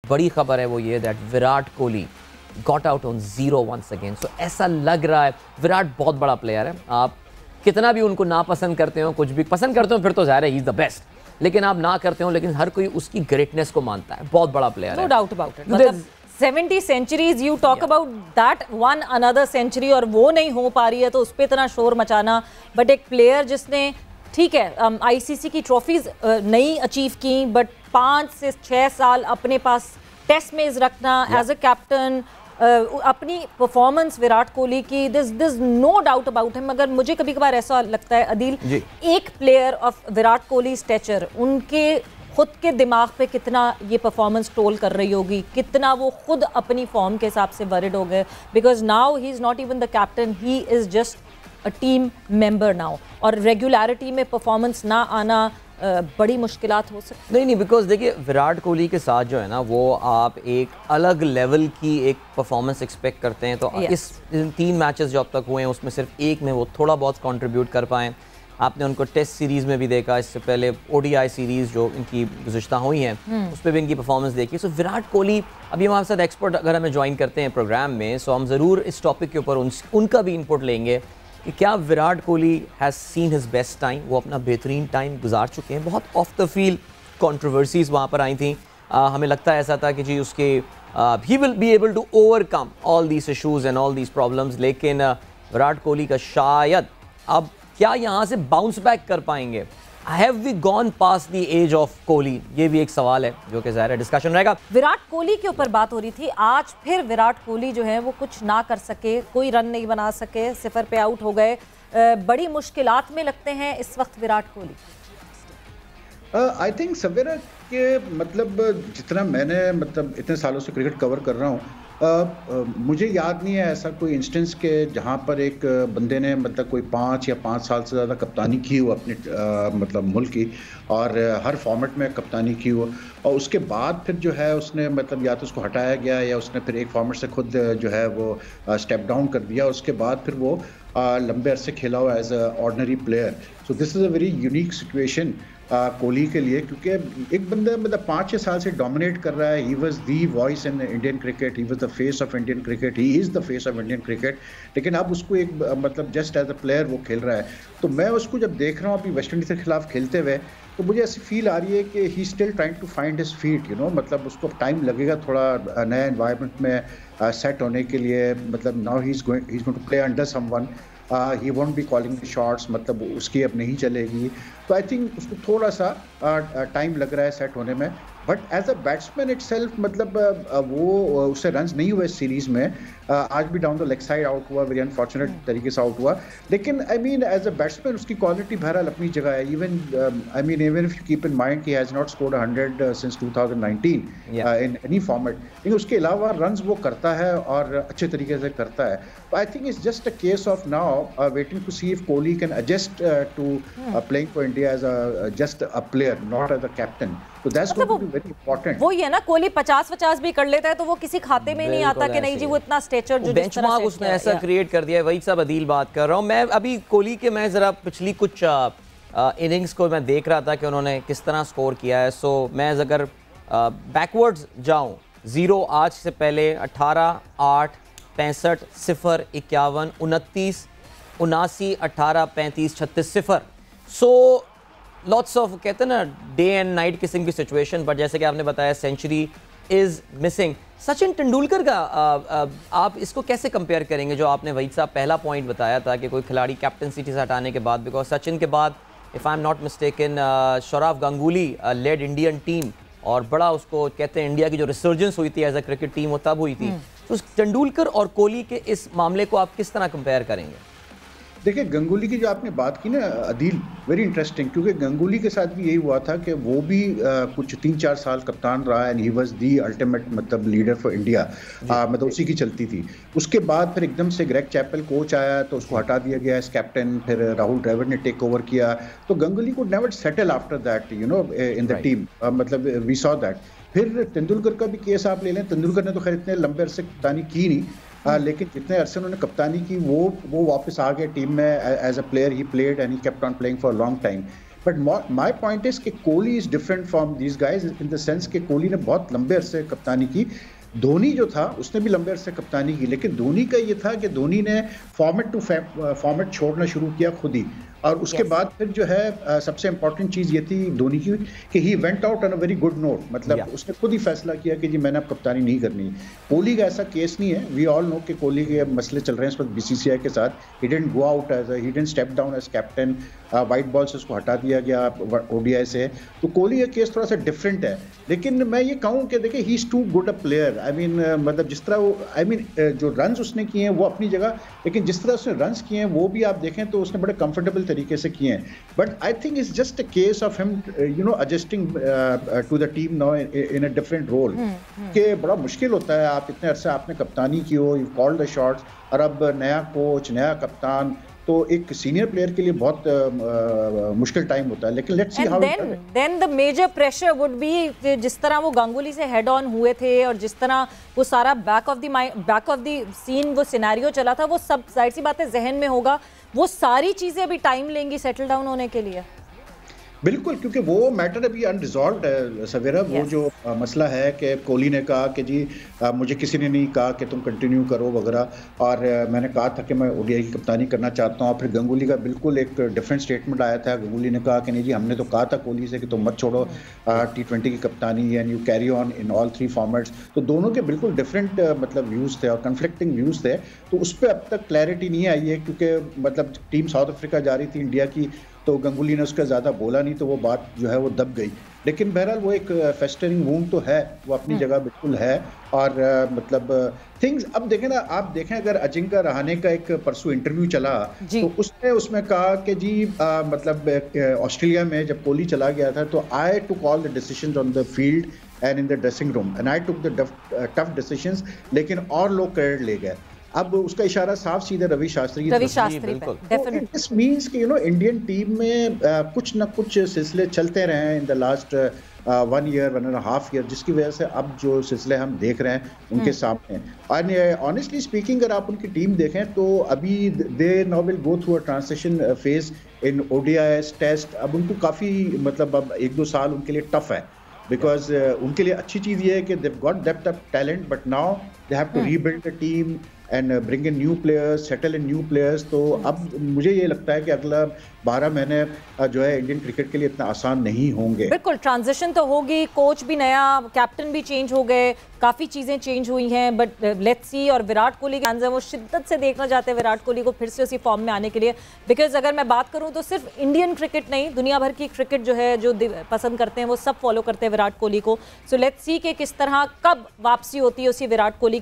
बड़ी खबर है वो ये that Virat Kohli got out on 0 once again. So ऐसा लग रहा है विराट बहुत बड़ा प्लेयर है, आप कितना भी उनको नापसंद करते हो, कुछ भी पसंद करते हो फिर तो ज़ाहिर है ही इज़ द बेस्ट, लेकिन आप ना करते हो लेकिन हर कोई उसकी ग्रेटनेस को मानता है, बहुत बड़ा प्लेयर है, नो डाउट अबाउट इट। मतलब 70 centuries, you talk about that one another century और वो नहीं हो पा रही है तो उस पर इतना शोर मचाना। बट एक प्लेयर जिसने, ठीक है आईसीसी की ट्रॉफीज नहीं अचीव की, बट 5 से 6 साल अपने पास टेस्ट मेज रखना एज अ कैप्टन, अपनी परफॉर्मेंस विराट कोहली की, this no doubt about him. मगर मुझे कभी कभार ऐसा लगता है अदील, एक player of Virat Kohli stature, उनके खुद के दिमाग पे कितना ये परफॉर्मेंस टोल कर रही होगी, कितना वो खुद अपनी फॉर्म के हिसाब से वरिड हो गए, because now he is not even the captain, he is just a team member now. और रेगुलरिटी में परफॉर्मेंस ना आना बड़ी मुश्किलात हो सकती। नहीं, बिकॉज देखिए विराट कोहली के साथ जो है ना वो आप एक अलग लेवल की एक परफॉर्मेंस एक्सपेक्ट करते हैं, तो इस 3 मैचेस जो अब तक हुए हैं उसमें सिर्फ एक में वो थोड़ा बहुत कंट्रीब्यूट कर पाएँ। आपने उनको टेस्ट सीरीज़ में भी देखा, इससे पहले ओडीआई सीरीज़ जो इनकी गुज़िश्ता हुई हैं उस पर भी इनकी परफॉर्मेंस देखी। सो विराट कोहली, अभी हमारे साथ एक्सपर्ट अगर हमें ज्वाइन करते हैं प्रोग्राम में, सो हम ज़रूर इस टॉपिक के ऊपर उनका भी इनपुट लेंगे कि क्या Virat Kohli has seen his best time, वो अपना बेहतरीन टाइम गुजार चुके हैं। बहुत ऑफ द फील्ड कंट्रोवर्सीज वहाँ पर आई थी, हमें लगता है ऐसा था कि जी उसके ही will be able to overcome all these issues and all these problems, लेकिन विराट कोहली का शायद अब क्या यहाँ से बाउंस बैक कर पाएंगे। Have we gone past the age of Kohli, ये भी एक सवाल है जो कि ज़ाहिर है डिस्कशन रहेगा। विराट कोहली के ऊपर बात हो रही थी, आज फिर विराट कोहली जो है वो कुछ ना कर सके, कोई रन नहीं बना सके, 0 पे आउट हो गए, बड़ी मुश्किलात में लगते हैं इस वक्त विराट कोहली। आई थिंक सवेरा के मतलब जितना मैंने मतलब इतने सालों से क्रिकेट कवर कर रहा हूँ, मुझे याद नहीं है ऐसा कोई इंस्टेंस के जहाँ पर एक बंदे ने मतलब कोई 5 या 5 साल से ज़्यादा कप्तानी की हो अपने मतलब मुल्क की, और हर फॉर्मेट में कप्तानी की हो, और उसके बाद फिर जो है उसने मतलब या तो उसको हटाया गया या उसने फिर एक फॉर्मेट से खुद जो है वो स्टेप डाउन कर दिया, उसके बाद फिर वो लंबे अरसे खेला हुआ as a ordinary player. So this is a very unique situation Kohli के लिए, क्योंकि एक बंदा मतलब 5-6 साल से डोमिनेट कर रहा है। He was the voice in Indian cricket, he was the face of Indian cricket, he is the face of Indian cricket, लेकिन अब उसको एक मतलब जस्ट एज अ प्लेयर वो खेल रहा है। तो मैं उसको जब देख रहा हूँ अभी वेस्ट इंडीज़ के खिलाफ खेलते हुए, तो मुझे ऐसी फील आ रही है कि he still trying to find his feet, you know, मतलब उसको टाइम लगेगा थोड़ा नया एनवायरनमेंट में सेट होने के लिए। मतलब now he is going to play under someone, he won't be calling the shots, मतलब उसकी अब नहीं चलेगी। तो आई थिंक उसको थोड़ा सा टाइम लग रहा है सेट होने में। But as a batsman itself मतलब वो उससे रन्स नहीं हुए इस सीरीज़ में, आज भी down the leg side out हुआ, वेरी अनफॉर्चुनेट तरीके से आउट हुआ, लेकिन I mean as a batsman उसकी क्वालिटी बहरहाल अपनी जगह है। Even if you keep in mind he has not scored 100 since 2019 in any format, लेकिन उसके अलावा रन्स वो करता है और अच्छे तरीके से करता है। तो I think it's just a case of now waiting to see if Kohli can adjust to playing for India as a just a player, not as a captain. So that's going to be very important. वो ये ना कोहली 50-50 भी कर लेता है तो वो किसी खाते में नहीं आता कि नहीं जी वो इतना स्टेचर जो बेंचमार्क उसने ऐसा क्रिएट कर दिया है। वही सब अदील बात कर रहा हूँ मैं अभी कोहली के। मैं ज़रा पिछली कुछ इनिंग्स को मैं देख रहा था कि उन्होंने किस तरह स्कोर किया है। सो मैं अगर बैकवर्ड्स जाऊँ, 0 आज से पहले 18, 8, 65, 0, 51, 29, 79, 18, 35, 36, 0। सो लॉट्स ऑफ कहते हैं ना डे एंड नाइट किस्म की सिचुएशन, बट जैसे कि आपने बताया century is missing. Sachin Tendulkar का आप इसको कैसे कंपेयर करेंगे, जो आपने वही साहब पहला पॉइंट बताया था कि कोई खिलाड़ी कैप्टनसी से हटाने के बाद, बिकॉज सचिन के बाद if I am not mistaken Sourav Ganguly led Indian team, और बड़ा उसको कहते हैं इंडिया की जो रिसर्जेंस हुई थी एज अ क्रिकेट टीम वो तब हुई थी। तो तेंदुलकर और कोहली के इस मामले को आप किस तरह कंपेयर करेंगे? देखिए गंगुली की जो आपने बात की ना अदील, वेरी इंटरेस्टिंग, क्योंकि गंगुली के साथ भी यही हुआ था कि वो भी कुछ 3-4 साल कप्तान रहा and he was the ultimate मतलब लीडर फॉर इंडिया, मतलब उसी की चलती थी। उसके बाद फिर एकदम से ग्रेग चैपल कोच आया तो उसको हटा दिया गया एज कैप्टन, फिर राहुल द्रविड़ ने टेक ओवर किया। तो गंगुली को never settle after that, you know, in the team, मतलब वी सॉ दैट। फिर तेंदुलकर का भी केस आप ले लें, तेंदुलकर ने तो खैर इतने लंबे अरसे कप्तानी की नहीं, लेकिन जितने अरसे उन्होंने कप्तानी की वो वापस आ गए टीम में as a player, he played and he kept on playing for long time. But my point is कि Kohli is different from these guys in the sense कि कोहली ने बहुत लंबे अरसे कप्तानी की। धोनी जो था उसने भी लंबे अरसे कप्तानी की, लेकिन धोनी का ये था कि धोनी ने फॉर्मेट टू फॉर्मेट छोड़ना शुरू किया खुद ही, और उसके बाद फिर जो है सबसे इंपॉर्टेंट चीज़ ये थी धोनी की कि he went out on a very good note, मतलब उसने खुद ही फैसला किया कि जी मैंने अब कप्तानी नहीं करनी। कोहली का ऐसा केस नहीं है, वी ऑल नो कि कोहली के मसले चल रहे हैं इस वक्त बीसीसीआई के साथ। He didn't go out as he didn't step down as captain, white ball से उसको हटा दिया गया ओडीआई से। तो कोहली का केस थोड़ा सा डिफरेंट है, लेकिन मैं ये कहूँ कि देखिए he is too good a player. I mean मतलब जिस तरह वो जो रन्स उसने किए हैं वो अपनी जगह, लेकिन जिस तरह उसने रन्स किए हैं वो भी आप देखें तो उसने बड़े कंफर्टेबल तरीके से किए हैं। But I think it's just a case of him adjusting to the team now in a different role, कि बड़ा मुश्किल होता है, आप इतने अरसे आपने कप्तानी की हो, यू कॉल्ड द शॉट्स, और अब नया कोच नया कप्तान, तो एक सीनियर प्लेयर के लिए बहुत मुश्किल टाइम होता है। लेकिन let's see how then the major pressure would be जिस तरह वो गांगुली से हेड ऑन हुए थे और जिस तरह वो सारा बैक ऑफ द सीन वो सिनेरियो चला था, वो सब जाहिर सी बात है जहन में होगा। वो सारी चीजें अभी टाइम लेंगी सेटल डाउन होने के लिए। बिल्कुल, क्योंकि वो मैटर अभी अनरिजॉल्व्ड है सवेरा। वो जो मसला है कि कोहली ने कहा कि जी मुझे किसी ने नहीं कहा कि तुम कंटिन्यू करो वगैरह, और मैंने कहा था कि मैं ओडीआई की कप्तानी करना चाहता हूँ। फिर गंगुली का बिल्कुल एक डिफरेंट स्टेटमेंट आया था। गंगुली ने कहा कि नहीं जी हमने तो कहा था कोहली से कि तुम मत छोड़ो T20 की कप्तानी and you carry on in all 3 formats. तो दोनों के बिल्कुल डिफरेंट मतलब व्यूज़ थे और कन्फ्लिक्टिंग व्यूज़ थे। तो उस पर अब तक क्लैरिटी नहीं आई है, क्योंकि मतलब टीम साउथ अफ्रीका जा रही थी इंडिया की, तो गंगुली ने उसका ज़्यादा बोला नहीं, तो वो बात जो है वो दब गई। लेकिन बहरहाल वो एक फेस्टरिंग वूंड तो है, वो अपनी जगह बिल्कुल है। और मतलब थिंग्स अब देखें ना, आप देखें अगर अजिंक्य रहाणे का एक परसों इंटरव्यू चला तो उसने उसमें कहा कि जी मतलब ऑस्ट्रेलिया में जब कोहली चला गया था तो I took all the decisions on the field and in the dressing room and I took the tough decisions, लेकिन और लोग क्रेडिट ले गए। अब उसका इशारा साफ सीधे रवि शास्त्री पे डेफिनेटली। दिस मींस कि इंडियन टीम में कुछ ना कुछ सिलसिले चलते रहे हैं in the last 1 year 1.5 year, जिसकी वजह से अब जो सिलसिले हम देख रहे हैं उनके सामने। और ऑनेस्टली स्पीकिंग अगर आप उनकी टीम देखें तो अभी they now will go through a transition phase in ODIs test. अब उनको काफ़ी मतलब अब 1-2 साल उनके लिए टफ है, बिकॉज उनके लिए अच्छी चीज़ ये है कि they've got depth of talent, but now they have to rebuild the team and bring in new players, settle in new players. तो अब मुझे ये लगता है कि अगला 12 महीने जो है इंडियन क्रिकेट के लिए इतना आसान नहीं होंगे। बिल्कुल, ट्रांजिशन तो होगी, कोच भी नया, कैप्टन भी चेंज हो गए, काफ़ी चीज़ें चेंज हुई हैं, बट लेट्स सी। और विराट कोहली के फैंस हैं वो शिद्दत से देखना चाहते हैं विराट कोहली को फिर से उसी फॉर्म में आने के लिए, बिकॉज अगर मैं बात करूं तो सिर्फ इंडियन क्रिकेट नहीं, दुनिया भर की क्रिकेट जो है जो पसंद करते हैं वो सब फॉलो करते हैं विराट कोहली को। सो लेट्स सी कि किस तरह कब वापसी होती है उसी विराट कोहली की।